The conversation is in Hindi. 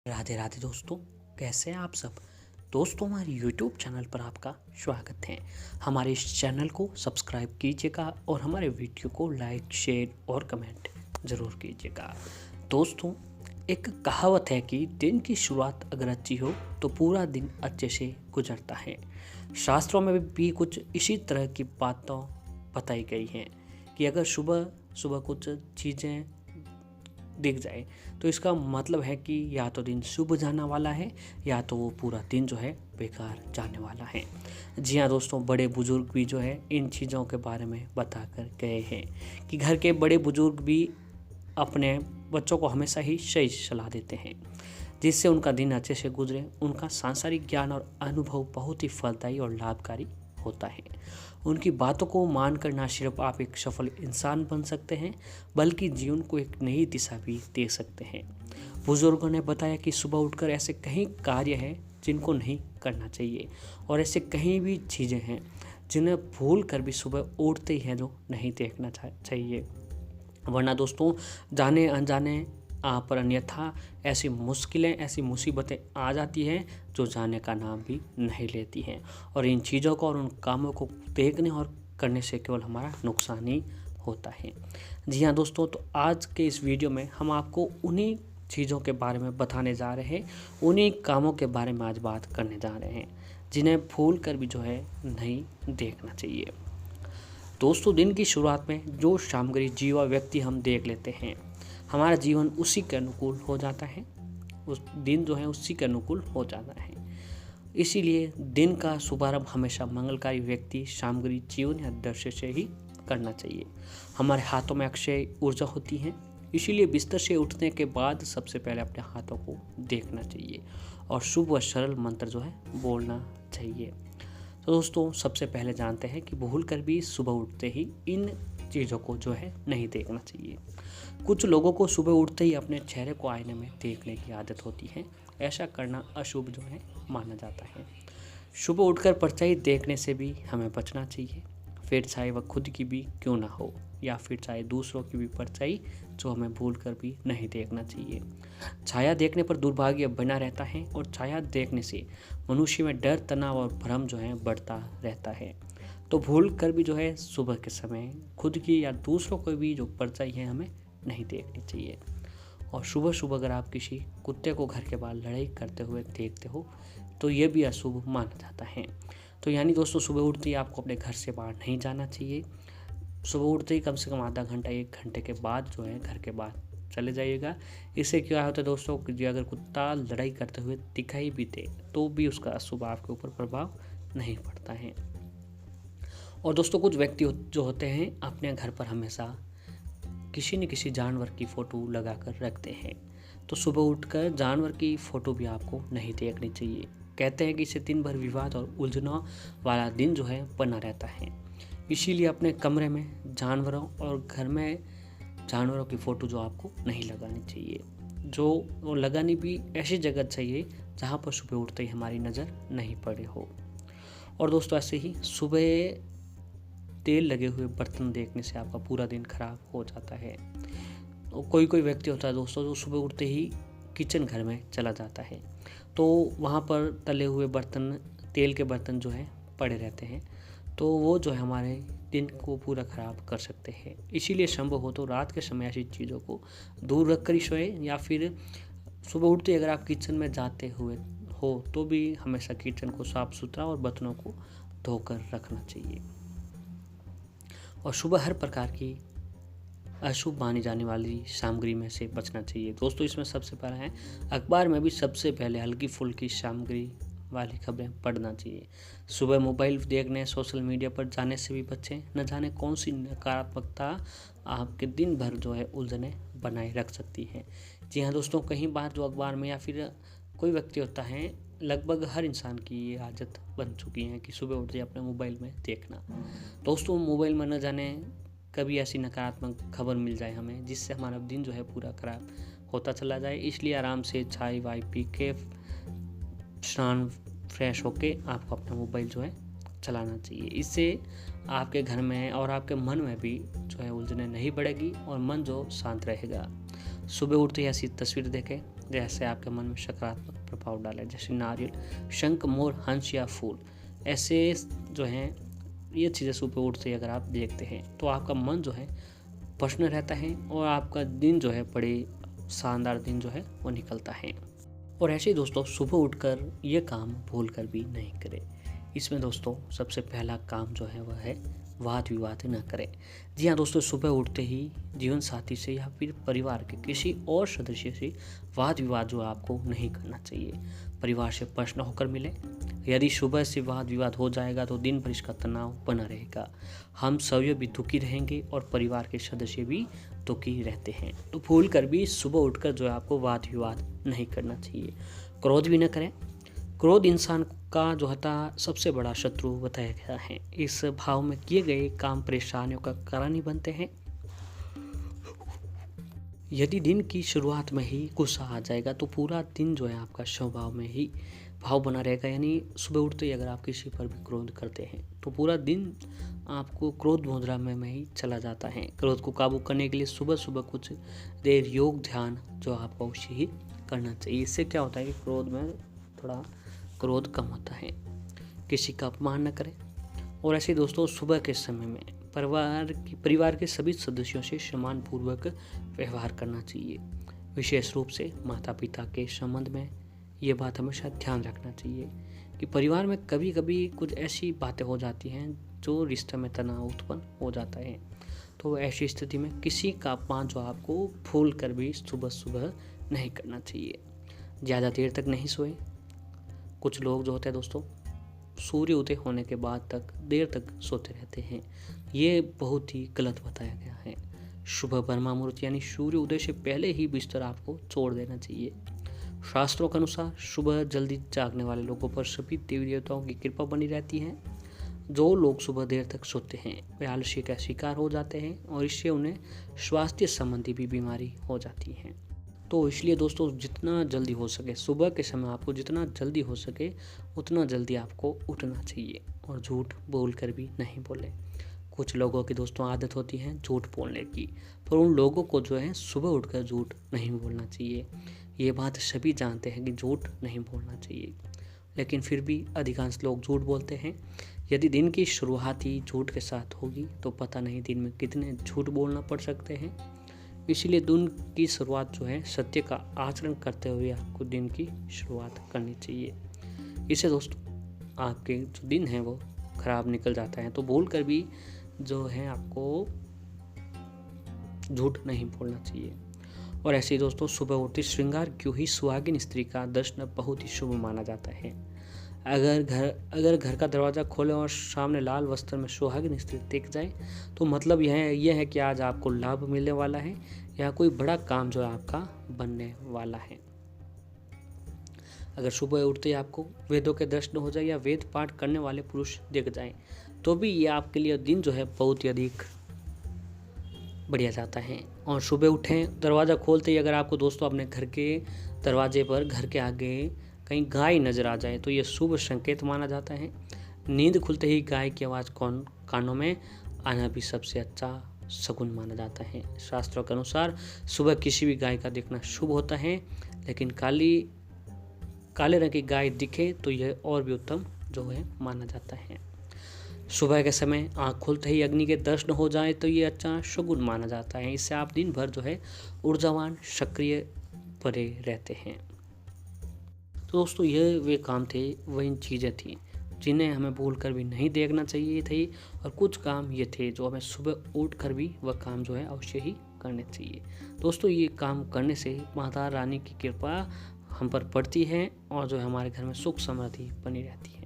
राधे राधे दोस्तों, कैसे हैं आप सब। दोस्तों, हमारे YouTube चैनल पर आपका स्वागत है। हमारे इस चैनल को सब्सक्राइब कीजिएगा और हमारे वीडियो को लाइक, शेयर और कमेंट ज़रूर कीजिएगा। दोस्तों, एक कहावत है कि दिन की शुरुआत अगर अच्छी हो तो पूरा दिन अच्छे से गुजरता है। शास्त्रों में भी कुछ इसी तरह की बातें बताई गई हैं कि अगर सुबह सुबह कुछ चीज़ें दिख जाए तो इसका मतलब है कि या तो दिन शुभ जाने वाला है या तो वो पूरा दिन जो है बेकार जाने वाला है। जी हाँ दोस्तों, बड़े बुजुर्ग भी जो है इन चीज़ों के बारे में बता कर गए हैं कि घर के बड़े बुजुर्ग भी अपने बच्चों को हमेशा ही सही सलाह देते हैं जिससे उनका दिन अच्छे से गुजरे। उनका सांसारिक ज्ञान और अनुभव बहुत ही फलदायी और लाभकारी होता है। उनकी बातों को मानकर ना सिर्फ आप एक सफल इंसान बन सकते हैं बल्कि जीवन को एक नई दिशा भी दे सकते हैं। बुजुर्गों ने बताया कि सुबह उठकर ऐसे कई कार्य हैं जिनको नहीं करना चाहिए और ऐसे कहीं भी चीज़ें हैं जिन्हें भूल कर भी सुबह उठते ही है जो नहीं देखना चाहिए, वरना दोस्तों जाने अनजाने पर अन्यथा ऐसी मुश्किलें, ऐसी मुसीबतें आ जाती हैं जो जाने का नाम भी नहीं लेती हैं। और इन चीज़ों को और उन कामों को देखने और करने से केवल हमारा नुकसान ही होता है। जी हाँ दोस्तों, तो आज के इस वीडियो में हम आपको उन्हीं चीज़ों के बारे में बताने जा रहे हैं, उन्हीं कामों के बारे में आज बात करने जा रहे हैं जिन्हें भूल कर भी जो है नहीं देखना चाहिए। दोस्तों, दिन की शुरुआत में जो सामग्री जीवा व्यक्ति हम देख लेते हैं हमारा जीवन उसी के अनुकूल हो जाता है। उस दिन जो है उसी के अनुकूल हो जाता है। इसीलिए दिन का शुभारंभ हमेशा मंगलकारी व्यक्ति, सामग्री, जीवन या दृश्य से ही करना चाहिए। हमारे हाथों में अक्षय ऊर्जा होती है, इसीलिए बिस्तर से उठने के बाद सबसे पहले अपने हाथों को देखना चाहिए और शुभ व सरल मंत्र जो है बोलना चाहिए। तो दोस्तों, सबसे पहले जानते हैं कि भूल कर भी सुबह उठते ही इन चीज़ों को जो है नहीं देखना चाहिए। कुछ लोगों को सुबह उठते ही अपने चेहरे को आईने में देखने की आदत होती है। ऐसा करना अशुभ जो है माना जाता है। सुबह उठकर परछाई देखने से भी हमें बचना चाहिए, फिर चाहे वह खुद की भी क्यों ना हो या फिर चाहे दूसरों की भी परछाई जो हमें भूल कर भी नहीं देखना चाहिए। छाया देखने पर दुर्भाग्य बना रहता है और छाया देखने से मनुष्य में डर, तनाव और भ्रम जो है बढ़ता रहता है। तो भूल कर भी जो है सुबह के समय खुद की या दूसरों को भी जो परछाई है हमें नहीं देखनी चाहिए। और सुबह सुबह अगर आप किसी कुत्ते को घर के बाहर लड़ाई करते हुए देखते हो तो ये भी अशुभ माना जाता है। तो यानी दोस्तों, सुबह उठते ही आपको अपने घर से बाहर नहीं जाना चाहिए। सुबह उठते ही कम से कम आधा घंटा, 1 घंटे के बाद जो है घर के बाहर चले जाइएगा। इससे क्या होता है दोस्तों कि अगर कुत्ता लड़ाई करते हुए दिखाई भी दे तो भी उसका अशुभ आपके ऊपर प्रभाव नहीं पड़ता है। और दोस्तों, कुछ व्यक्ति जो होते हैं अपने घर पर हमेशा किसी न किसी जानवर की फ़ोटो लगा कर रखते हैं। तो सुबह उठकर जानवर की फ़ोटो भी आपको नहीं देखनी चाहिए। कहते हैं कि इससे दिन भर विवाद और उलझनों वाला दिन जो है बना रहता है। इसीलिए अपने कमरे में जानवरों और घर में जानवरों की फ़ोटो जो आपको नहीं लगानी चाहिए। जो लगानी भी ऐसी जगह चाहिए जहाँ पर सुबह उठते ही हमारी नज़र नहीं पड़े हो। और दोस्तों, ऐसे ही सुबह तेल लगे हुए बर्तन देखने से आपका पूरा दिन खराब हो जाता है। तो कोई व्यक्ति होता है दोस्तों जो सुबह उठते ही किचन घर में चला जाता है, तो वहाँ पर तले हुए बर्तन, तेल के बर्तन जो है पड़े रहते हैं, तो वो जो है हमारे दिन को पूरा ख़राब कर सकते हैं। इसीलिए संभव हो तो रात के समय ऐसी चीज़ों को दूर रख कर ही सोए, या फिर सुबह उठते अगर आप किचन में जाते हुए हो तो भी हमेशा किचन को साफ़ सुथरा और बर्तनों को धोकर रखना चाहिए। और सुबह हर प्रकार की अशुभ मानी जाने वाली सामग्री में से बचना चाहिए। दोस्तों, इसमें सबसे पहला है अखबार में भी सबसे पहले हल्की फुल्की सामग्री वाली खबरें पढ़ना चाहिए। सुबह मोबाइल देखने, सोशल मीडिया पर जाने से भी बचें। न जाने कौन सी नकारात्मकता आपके दिन भर जो है उलझने बनाए रख सकती है। जी हाँ दोस्तों, कई बार जो अखबार में या फिर कोई व्यक्ति होता है, लगभग हर इंसान की ये आदत बन चुकी है कि सुबह उठते अपने मोबाइल में देखना। दोस्तों, मोबाइल में न जाने कभी ऐसी नकारात्मक खबर मिल जाए हमें जिससे हमारा दिन जो है पूरा खराब होता चला जाए। इसलिए आराम से चाय वाय पी के, स्नान फ्रेश होके आपको अपना मोबाइल जो है चलाना चाहिए। इससे आपके घर में और आपके मन में भी जो है उलझने नहीं बढ़ेगी और मन जो शांत रहेगा। सुबह उठते ही ऐसी तस्वीर देखें जैसे आपके मन में सकारात्मक प्रभाव डाले, जैसे नारियल, शंख, मोर, हंस या फूल। ऐसे जो हैं ये चीज़ें सुबह उठते ही अगर आप देखते हैं तो आपका मन जो है प्रसन्न रहता है और आपका दिन जो है बड़े शानदार दिन जो है वो निकलता है। और ऐसे ही दोस्तों सुबह उठकर ये काम भूल कर भी नहीं करें। इसमें दोस्तों सबसे पहला काम जो है वह है वाद विवाद न करें। जी हाँ दोस्तों, सुबह उठते ही जीवन साथी से या फिर परिवार के किसी और सदस्य से वाद विवाद जो आपको नहीं करना चाहिए। परिवार से प्रश्न होकर मिले। यदि सुबह से वाद विवाद हो जाएगा तो दिन भर इसका तनाव बना रहेगा। हम सभी भी दुखी रहेंगे और परिवार के सदस्य भी दुखी रहते हैं। तो भूल कर भी सुबह उठकर जो है आपको वाद विवाद नहीं करना चाहिए। क्रोध भी न करें। क्रोध इंसान का जो होता सबसे बड़ा शत्रु बताया गया है। इस भाव में किए गए काम परेशानियों का कारण ही बनते हैं। यदि दिन की शुरुआत में ही गुस्सा आ जाएगा तो पूरा दिन जो है आपका स्वभाव में ही भाव बना रहेगा। यानी सुबह उठते ही अगर आप किसी पर भी क्रोध करते हैं तो पूरा दिन आपको क्रोध मुद्रा में ही चला जाता है। क्रोध को काबू करने के लिए सुबह सुबह कुछ देर योग ध्यान जो आपको अवश्य ही करना चाहिए। इससे क्या होता है कि क्रोध में थोड़ा क्रोध कम होता है। किसी का अपमान न करें। और ऐसे दोस्तों सुबह के समय में परिवार के सभी सदस्यों से सम्मानपूर्वक व्यवहार करना चाहिए। विशेष रूप से माता पिता के संबंध में ये बात हमेशा ध्यान रखना चाहिए कि परिवार में कभी कभी कुछ ऐसी बातें हो जाती हैं जो रिश्ते में तनाव उत्पन्न हो जाता है। तो ऐसी स्थिति में किसी का अपमान जो आपको भूल कर भी सुबह सुबह नहीं करना चाहिए। ज़्यादा देर तक नहीं सोए। कुछ लोग जो होते हैं दोस्तों सूर्य उदय होने के बाद तक देर तक सोते रहते हैं। ये बहुत ही गलत बताया गया है। सुबह ब्रह्म मुहूर्त यानी सूर्य उदय से पहले ही बिस्तर आपको छोड़ देना चाहिए। शास्त्रों के अनुसार सुबह जल्दी जागने वाले लोगों पर सभी देवी देवताओं की कृपा बनी रहती है। जो लोग सुबह देर तक सोते हैं वे आलस्य का शिकार हो जाते हैं और इससे उन्हें स्वास्थ्य संबंधी भी बीमारी हो जाती है। तो इसलिए दोस्तों जितना जल्दी हो सके सुबह के समय आपको जितना जल्दी हो सके उतना जल्दी आपको उठना चाहिए और झूठ बोल कर भी नहीं बोले। कुछ लोगों की दोस्तों आदत होती है झूठ बोलने की, पर उन लोगों को जो है सुबह उठकर झूठ नहीं बोलना चाहिए। ये बात सभी जानते हैं कि झूठ नहीं बोलना चाहिए, लेकिन फिर भी अधिकांश लोग झूठ बोलते हैं। यदि दिन की शुरुआत ही झूठ के साथ होगी तो पता नहीं दिन में कितने झूठ बोलना पड़ सकते हैं। इसीलिए दिन की शुरुआत जो है सत्य का आचरण करते हुए आपको दिन की शुरुआत करनी चाहिए। इससे दोस्तों आपके जो दिन है वो खराब निकल जाता है। तो भूल कर भी जो है आपको झूठ नहीं बोलना चाहिए। और ऐसे ही दोस्तों सुबह उठते श्रृंगार क्यों ही सुहागिन स्त्री का दर्शन बहुत ही शुभ माना जाता है। अगर घर का दरवाज़ा खोले और सामने लाल वस्त्र में सुहागिन स्त्री दिख जाए तो मतलब यह है कि आज आपको लाभ मिलने वाला है या कोई बड़ा काम जो है आपका बनने वाला है। अगर सुबह उठते ही आपको वेदों के दर्शन हो जाए या वेद पाठ करने वाले पुरुष दिख जाएं तो भी ये आपके लिए दिन जो है बहुत ही अधिक बढ़िया जाता है। और सुबह उठें दरवाज़ा खोलते ही अगर आपको दोस्तों अपने घर के दरवाजे पर घर के आगे कहीं गाय नज़र आ जाए तो ये शुभ संकेत माना जाता है। नींद खुलते ही गाय की आवाज़ कानों में आना भी सबसे अच्छा शगुन माना जाता है। शास्त्रों के अनुसार सुबह किसी भी गाय का दिखना शुभ होता है, लेकिन काले रंग की गाय दिखे तो यह और भी उत्तम जो है माना जाता है। सुबह के समय आँख खुलते ही अग्नि के दर्शन हो जाए तो ये अच्छा शगुन माना जाता है। इससे आप दिन भर जो है ऊर्जावान सक्रिय भरे रहते हैं। तो दोस्तों ये वे काम थे, वही चीज़ें थी जिन्हें हमें भूल कर भी नहीं देखना चाहिए थे। और कुछ काम ये थे जो हमें सुबह उठ कर भी वह काम जो है अवश्य ही करने चाहिए। दोस्तों ये काम करने से माता रानी की कृपा हम पर पड़ती है और जो हमारे घर में सुख समृद्धि बनी रहती है।